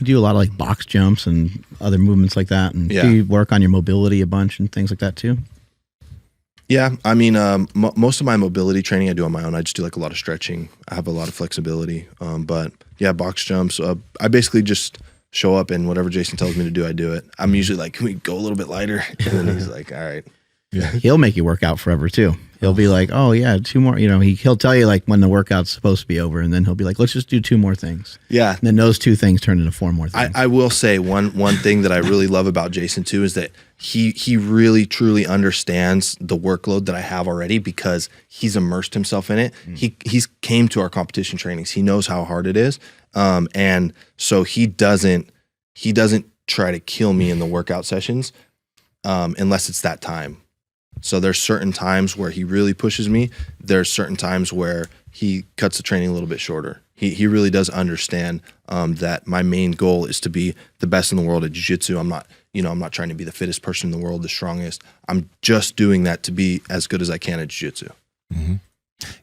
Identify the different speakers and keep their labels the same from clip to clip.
Speaker 1: You do a lot of like box jumps and other movements like that. And do you work on your mobility a bunch and things like that too?
Speaker 2: Yeah, I mean, most of my mobility training I do on my own. I just do like a lot of stretching. I have a lot of flexibility. But yeah, box jumps. I basically just show up and whatever Jason tells me to do, I do it. I'm usually like, can we go a little bit lighter? And then he's like, all right.
Speaker 1: Yeah. He'll make you work out forever too. He'll be like, oh yeah, 2 more, you know, he'll tell you like when the workout's supposed to be over, and then he'll be like, let's just do 2 more things. Yeah. And then those 2 things turn into 4 more things.
Speaker 2: I will say one thing that I really love about Jason too is that he really truly understands the workload that I have already because he's immersed himself in it. He's came to our competition trainings. He knows how hard it is. And so he doesn't try to kill me in the workout sessions unless it's that time. So there's certain times where he really pushes me. There's certain times where he cuts the training a little bit shorter. He really does understand that my main goal is to be the best in the world at jiu-jitsu. I'm not trying to be the fittest person in the world, the strongest. I'm just doing that to be as good as I can at jiu-jitsu.
Speaker 3: Mm-hmm.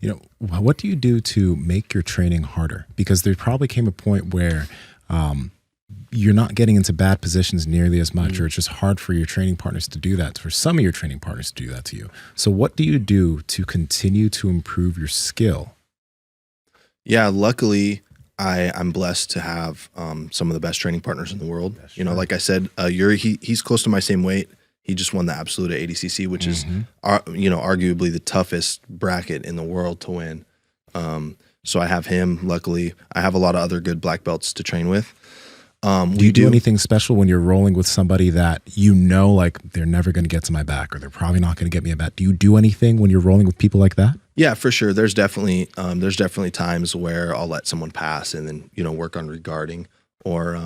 Speaker 3: You know, what do you do to make your training harder? Because there probably came a point where you're not getting into bad positions nearly as much, or it's just hard for your training partners to do that, for some of your training partners to do that to you. So what do you do to continue to improve your skill?
Speaker 2: Yeah, luckily I'm blessed to have some of the best training partners in the world. You know, like I said, Yuri, he's close to my same weight. He just won the absolute at ADCC, which is, arguably the toughest bracket in the world to win. So I have him, luckily. I have a lot of other good black belts to train with.
Speaker 3: Do you do anything special when you're rolling with somebody that you know, like, they're never going to get to my back, or they're probably not going to get me a back? Do you do anything when you're rolling with people like that?
Speaker 2: Yeah, for sure. There's definitely times where I'll let someone pass and then, you know, work on regarding, or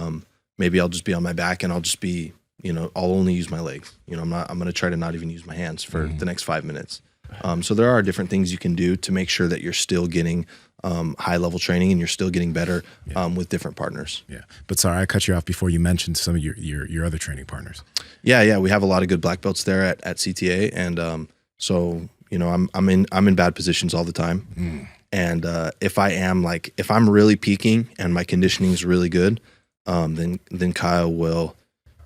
Speaker 2: maybe I'll just be on my back and I'll just be, you know, I'll only use my legs. You know, I'm going to try to not even use my hands for the next 5 minutes. So there are different things you can do to make sure that you're still getting high level training and you're still getting better with different partners.
Speaker 3: Yeah. But sorry, I cut you off before you mentioned some of your other training partners.
Speaker 2: Yeah. We have a lot of good black belts there at CTA. And so, you know, I'm in bad positions all the time. And if I'm really peaking and my conditioning is really good, then Kyle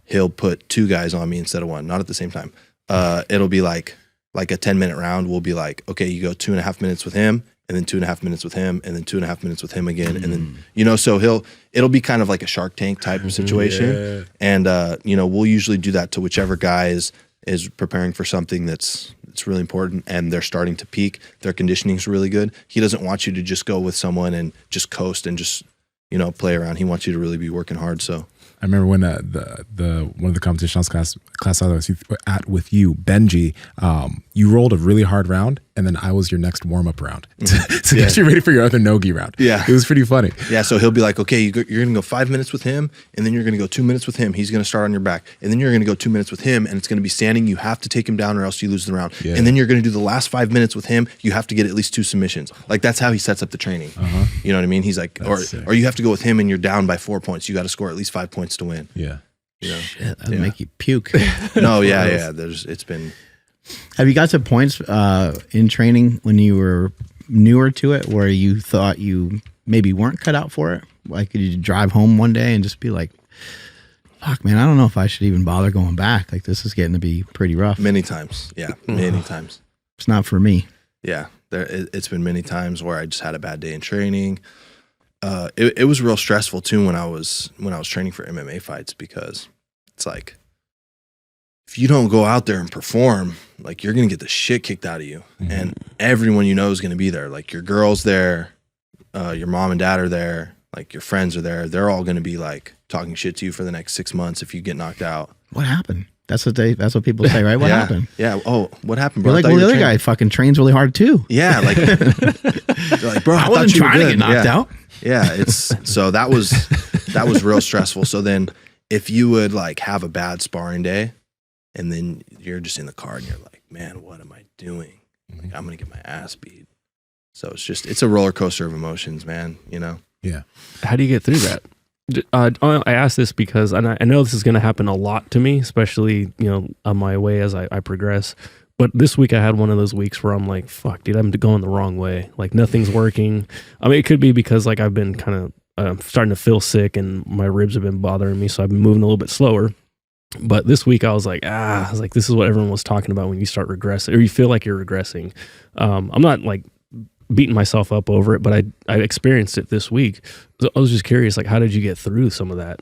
Speaker 2: he'll put 2 guys on me instead of 1, not at the same time. It'll be like a 10-minute round. We'll be like, okay, you go 2.5 minutes with him, and then 2.5 minutes with him, and then 2.5 minutes with him again. And then, you know, so it'll be kind of like a Shark Tank type of situation. Yeah. And, you know, we'll usually do that to whichever guy is preparing for something that's really important and they're starting to peak. Their conditioning is really good. He doesn't want you to just go with someone and just coast and just, you know, play around. He wants you to really be working hard. So
Speaker 3: I remember when one of the competitions class I was at with you, Benji, you rolled a really hard round, and then I was your next warm-up round to get you ready for your other no-gi round. Yeah. It was pretty funny.
Speaker 2: Yeah, so he'll be like, okay, you're going to go 5 minutes with him, and then you're going to go 2 minutes with him. He's going to start on your back. And then you're going to go 2 minutes with him, and it's going to be standing. You have to take him down or else you lose the round. Yeah. And then you're going to do the last 5 minutes with him. You have to get at least 2 submissions. Like, that's how he sets up the training. You know what I mean? He's like, or you have to go with him and you're down by 4 points. You got to score at least 5 points to win.
Speaker 3: Yeah.
Speaker 2: You know?
Speaker 1: Shit, that'd make you puke.
Speaker 2: No, yeah. It's been.
Speaker 1: Have you got to points in training when you were newer to it where you thought you maybe weren't cut out for it? Like, could you drive home one day and just be like, fuck, man, I don't know if I should even bother going back. Like, this is getting to be pretty rough.
Speaker 2: Many times. Yeah, many times.
Speaker 1: It's not for me.
Speaker 2: Yeah, it's been many times where I just had a bad day in training. It was real stressful too when I was training for MMA fights, because it's like, if you don't go out there and perform, like, you're gonna get the shit kicked out of you, and everyone you know is gonna be there. Like, your girl's there, your mom and dad are there, like, your friends are there. They're all gonna be like talking shit to you for the next 6 months if you get knocked out.
Speaker 1: What happened? That's what people say, right? What happened?
Speaker 2: Yeah. Oh, what happened, bro?
Speaker 1: You're like, well, the other guy fucking trains really hard too.
Speaker 2: Yeah, like, they're like, bro, I
Speaker 1: wasn't trying to get knocked out.
Speaker 2: Yeah, so that was real stressful. So then, if you would like have a bad sparring day, and then you're just in the car and you're like, man, what am I doing? Like, I'm gonna get my ass beat. So it's a roller coaster of emotions, man. You know?
Speaker 3: Yeah.
Speaker 4: How do you get through that? I ask this because I know this is going to happen a lot to me, especially, you know, on my way as I progress. But this week I had one of those weeks where I'm like, fuck, dude, I'm going the wrong way. Like, nothing's working. I mean, it could be because like I've been kind of starting to feel sick and my ribs have been bothering me. So I've been moving a little bit slower. But this week I was like, this is what everyone was talking about when you start regressing or you feel like you're regressing. I'm not like beating myself up over it, but I experienced it this week. So I was just curious, like, how did you get through some of that?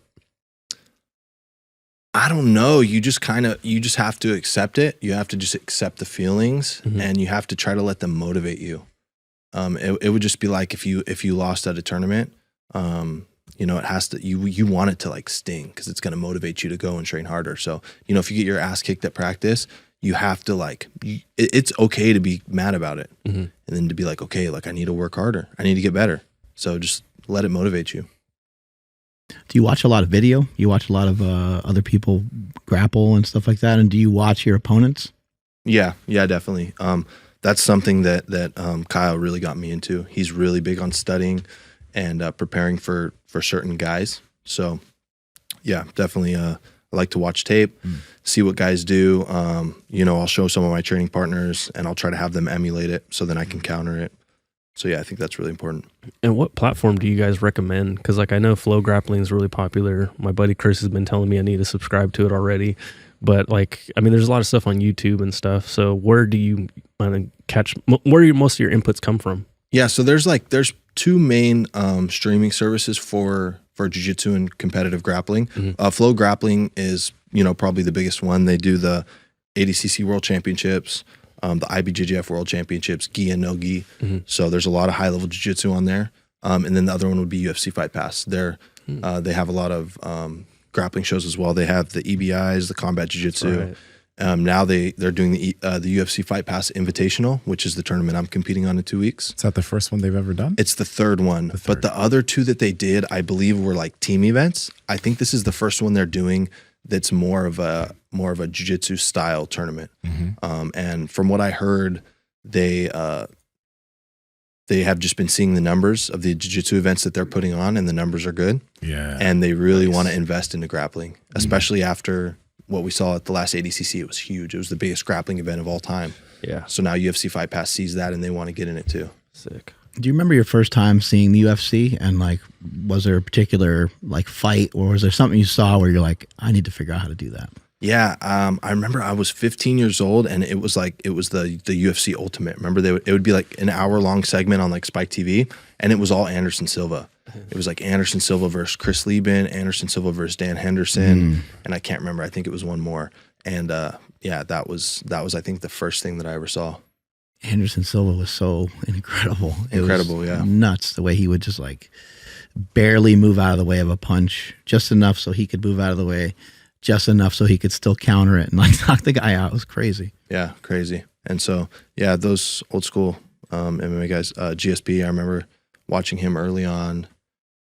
Speaker 2: I don't know. You just have to accept it. You have to just accept the feelings, and you have to try to let them motivate you. It would just be like if you lost at a tournament, it has to, you want it to like sting because it's going to motivate you to go and train harder. So, if you get your ass kicked at practice, you have to it's okay to be mad about it. And then to be like, okay, like I need to work harder. I need to get better. So just let it motivate you.
Speaker 1: Do you watch a lot of video? You watch a lot of other people grapple and stuff like that? And do you watch your opponents?
Speaker 2: Yeah, definitely. That's something that Kyle really got me into. He's really big on studying and preparing for certain guys. So yeah, definitely I like to watch tape, see what guys do. I'll show some of my training partners and I'll try to have them emulate it so then I can counter it. So yeah, I think that's really important.
Speaker 4: And what platform do you guys recommend? Because I know Flow Grappling is really popular. My buddy Chris has been telling me I need to subscribe to it already. But there's a lot of stuff on YouTube and stuff. So where do you where do most of your inputs come from?
Speaker 2: Yeah, so there's two main streaming services for jiu-jitsu and competitive grappling. Flow Grappling is probably the biggest one. They do the ADCC World Championships, the IBJJF World Championships, gi and no gi. So there's a lot of high level jiu-jitsu on there. And then the other one would be UFC Fight Pass. They have a lot of grappling shows as well. They have the EBIs, the combat jiu-jitsu. Right. Now they're doing the UFC Fight Pass Invitational, which is the tournament I'm competing on in 2 weeks.
Speaker 3: Is that the first one they've ever done?
Speaker 2: It's the third one. But the other two that they did, I believe, were like team events. I think this is the first one they're doing that's more of a jiu-jitsu style tournament. And from what I heard, they have just been seeing the numbers of the jiu-jitsu events that they're putting on, and the numbers are good. Yeah. And they really want to invest into grappling, especially after what we saw at the last ADCC. It was huge. It was the biggest grappling event of all time. Yeah. So now UFC Fight Pass sees that and they want to get in it too.
Speaker 4: Sick.
Speaker 1: Do you remember your first time seeing the UFC, and was there a particular fight, or was there something you saw where you're like, I need to figure out how to do that?
Speaker 2: Yeah, I remember I was 15 years old, and it was the UFC Ultimate. Remember, it would be like an hour-long segment on Spike TV, and it was all Anderson Silva. It was like Anderson Silva versus Chris Lieben, Anderson Silva versus Dan Henderson, and I can't remember. I think it was one more. And that was I think the first thing that I ever saw.
Speaker 1: Anderson Silva was so incredible.
Speaker 2: Incredible, yeah.
Speaker 1: Nuts the way he would just barely move out of the way of a punch, just enough so he could move out of the way, just enough so he could still counter it and knock the guy out. It was crazy.
Speaker 2: Yeah, crazy. And so, yeah, those old school MMA guys, GSP, I remember watching him early on,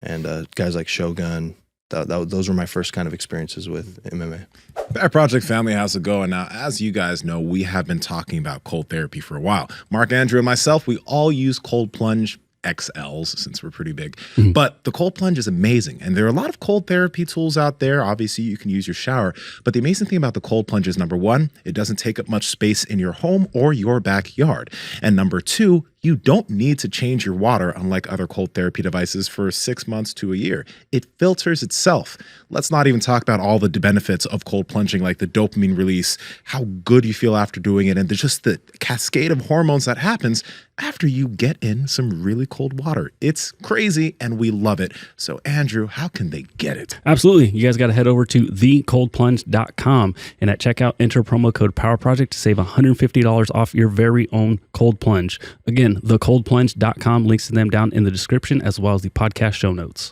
Speaker 2: and guys like Shogun. Those were my first kind of experiences with MMA.
Speaker 3: Bad Project family, how's it going? Now, as you guys know, we have been talking about cold therapy for a while. Mark, Andrew, and myself, we all use cold plunge XLs since we're pretty big. But the cold plunge is amazing. And there are a lot of cold therapy tools out there. Obviously, you can use your shower. But the amazing thing about the cold plunge is, number one, it doesn't take up much space in your home or your backyard. And number two, you don't need to change your water, unlike other cold therapy devices, for 6 months to a year. It filters itself. Let's not even talk about all the benefits of cold plunging, like the dopamine release, how good you feel after doing it, and just the cascade of hormones that happens after you get in some really cold water. It's crazy, and we love it. So, Andrew, how can they get it?
Speaker 4: Absolutely. You guys got to head over to thecoldplunge.com, and at checkout, enter promo code PowerProject to save $150 off your very own cold plunge. Again, thecoldplunge.com, links to them down in the description, as well as the podcast show notes.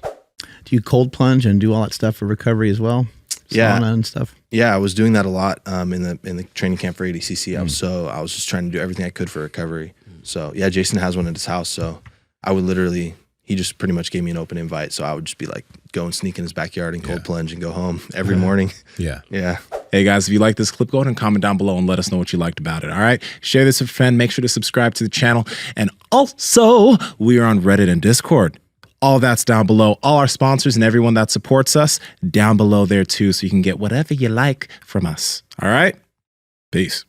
Speaker 1: Do you cold plunge and do all that stuff for recovery as well? Sauna and stuff?
Speaker 2: Yeah, I was doing that a lot in the training camp for ADCC. I was just trying to do everything I could for recovery. So yeah, Jason has one at his house. So I would he just pretty much gave me an open invite. So I would just be go and sneak in his backyard and cold plunge and go home every morning. Yeah.
Speaker 3: Hey guys, if you like this clip, go ahead and comment down below and let us know what you liked about it. All right. Share this with a friend. Make sure to subscribe to the channel. And also, we are on Reddit and Discord. All that's down below. All our sponsors and everyone that supports us down below there too. So you can get whatever you like from us. All right. Peace.